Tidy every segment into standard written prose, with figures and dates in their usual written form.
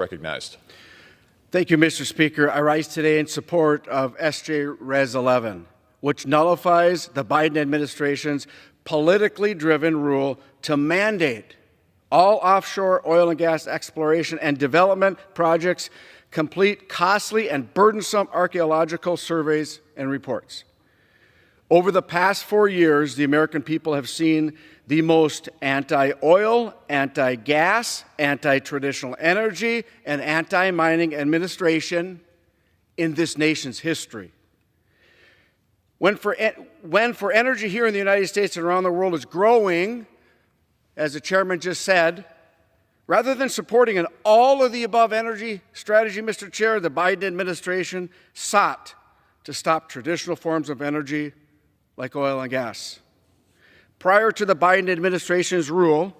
Recognized. Thank you, Mr. Speaker. I rise today in support of SJ Res 11, which nullifies the Biden administration's politically driven rule to mandate all offshore oil and gas exploration and development projects complete costly and burdensome archaeological surveys and reports. Over the past 4 years, the American people have seen the most anti-oil, anti-gas, anti-traditional energy, and anti-mining administration in this nation's history. When for energy here in the United States and around the world is growing, as the chairman just said, rather than supporting an all-of-the-above energy strategy, Mr. Chair, the Biden administration sought to stop traditional forms of energy like oil and gas. Prior to the Biden administration's rule,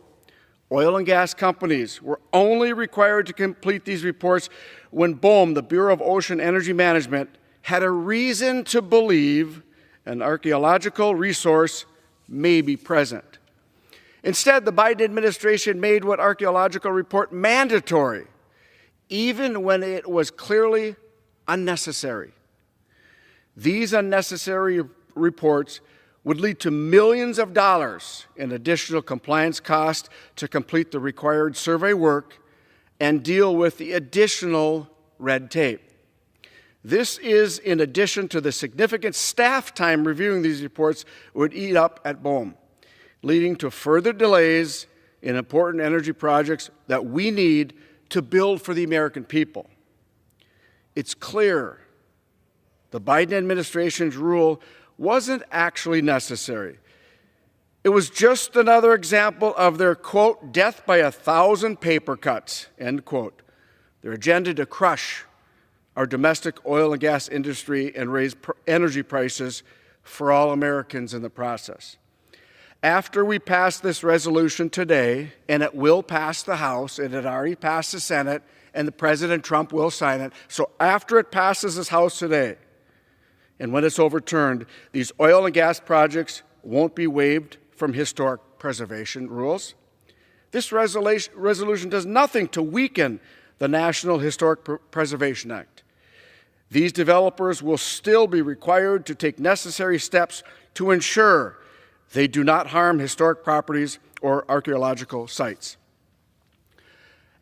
oil and gas companies were only required to complete these reports when BOEM, the Bureau of Ocean Energy Management, had a reason to believe an archaeological resource may be present. Instead, the Biden administration made what archaeological report mandatory, even when it was clearly unnecessary. These unnecessary reports would lead to millions of dollars in additional compliance costs to complete the required survey work and deal with the additional red tape. This is in addition to the significant staff time reviewing these reports would eat up at BOEM, leading to further delays in important energy projects that we need to build for the American people. It's clear the Biden administration's rule wasn't actually necessary. It was just another example of their, quote, death by 1,000 paper cuts, end quote, their agenda to crush our domestic oil and gas industry and raise energy prices for all Americans in the process. After we pass this resolution today, and it will pass the House, it had already passed the Senate, and the President Trump will sign it. So after it passes this House today, and when it's overturned, these oil and gas projects won't be waived from historic preservation rules. This resolution does nothing to weaken the National Historic Preservation Act. These developers will still be required to take necessary steps to ensure they do not harm historic properties or archaeological sites.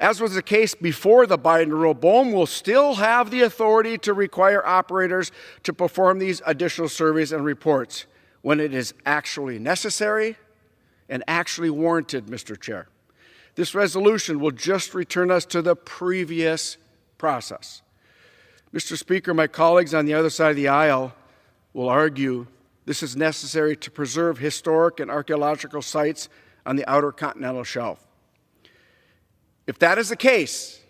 As was the case before the Biden rule, BOEM will still have the authority to require operators to perform these additional surveys and reports when it is actually necessary and actually warranted, Mr. Chair. This resolution will just return us to the previous process. Mr. Speaker, my colleagues on the other side of the aisle will argue this is necessary to preserve historic and archaeological sites on the outer continental shelf. If that is the case,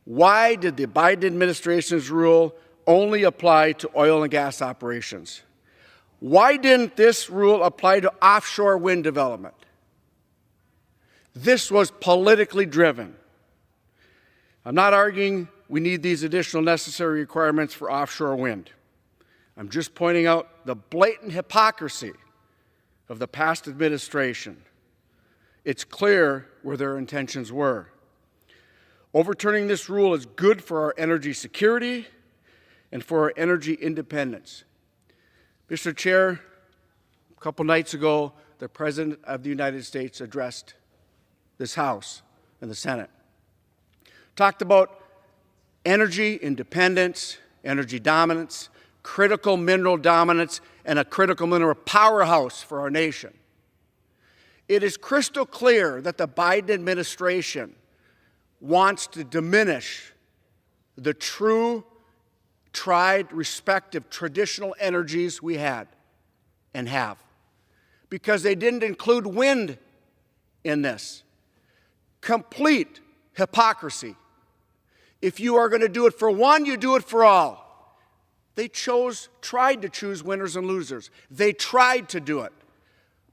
why did the Biden administration's rule only apply to oil and gas operations? Why didn't this rule apply to offshore wind development? This was politically driven. I'm not arguing we need these additional necessary requirements for offshore wind. I'm just pointing out the blatant hypocrisy of the past administration. It's clear where their intentions were. Overturning this rule is good for our energy security and for our energy independence. Mr. Chair, a couple nights ago, the President of the United States addressed this House and the Senate. Talked about energy independence, energy dominance, critical mineral dominance, and a critical mineral powerhouse for our nation. It is crystal clear that the Biden administration wants to diminish the true, tried, respective, traditional energies we had and have, because they didn't include wind in this. Complete hypocrisy. If you are going to do it for one, you do it for all. They tried to choose winners and losers. They tried to do it.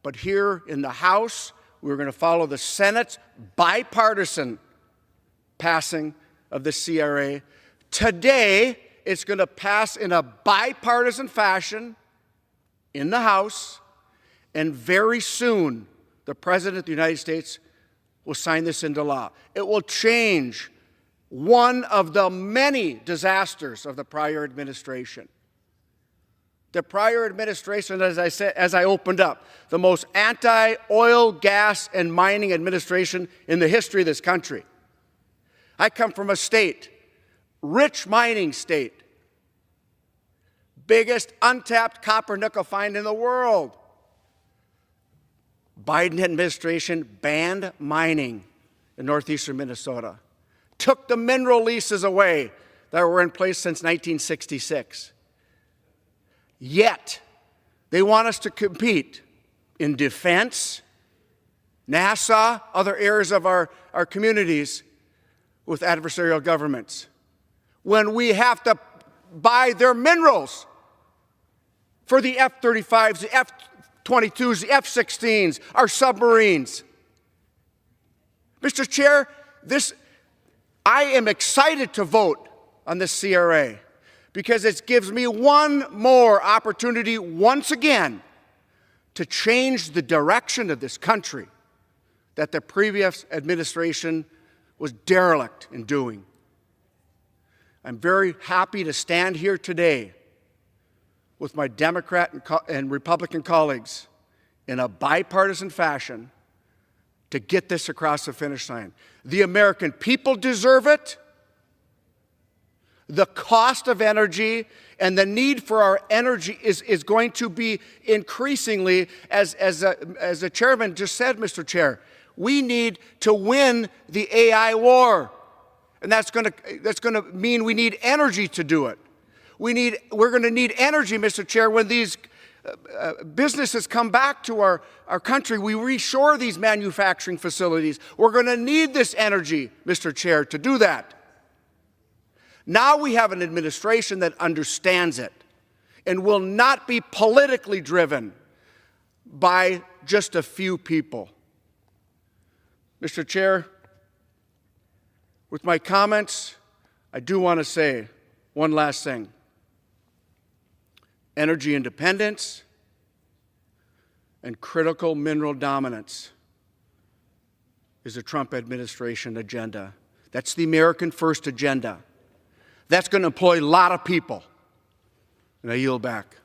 But here in the House, we're going to follow the Senate's bipartisan passing of the CRA. Today, it's going to pass in a bipartisan fashion in the House, and very soon, the President of the United States will sign this into law. It will change one of the many disasters of the prior administration. The prior administration, as I said, as I opened up, the most anti-oil, gas, and mining administration in the history of this country. I come from a state, rich mining state, biggest untapped copper nickel find in the world. Biden administration banned mining in northeastern Minnesota, took the mineral leases away that were in place since 1966. Yet, they want us to compete in defense, NASA, other areas of our communities with adversarial governments, when we have to buy their minerals for the F-35s, the F-22s, the F-16s, our submarines. Mr. Chair, I am excited to vote on this CRA because it gives me one more opportunity once again to change the direction of this country that the previous administration was derelict in doing. I'm very happy to stand here today with my Democrat and Republican colleagues in a bipartisan fashion to get this across the finish line. The American people deserve it. The cost of energy and the need for our energy is going to be increasingly, as the chairman just said, Mr. Chair, we need to win the AI war. And that's going to mean we need energy to do it. We're going to need energy, Mr. Chair, when these businesses come back to our country. We reshore these manufacturing facilities. We're going to need this energy, Mr. Chair, to do that. Now we have an administration that understands it and will not be politically driven by just a few people. Mr. Chair, with my comments, I do want to say one last thing. Energy independence and critical mineral dominance is a Trump administration agenda. That's the American First agenda. That's going to employ a lot of people. And I yield back.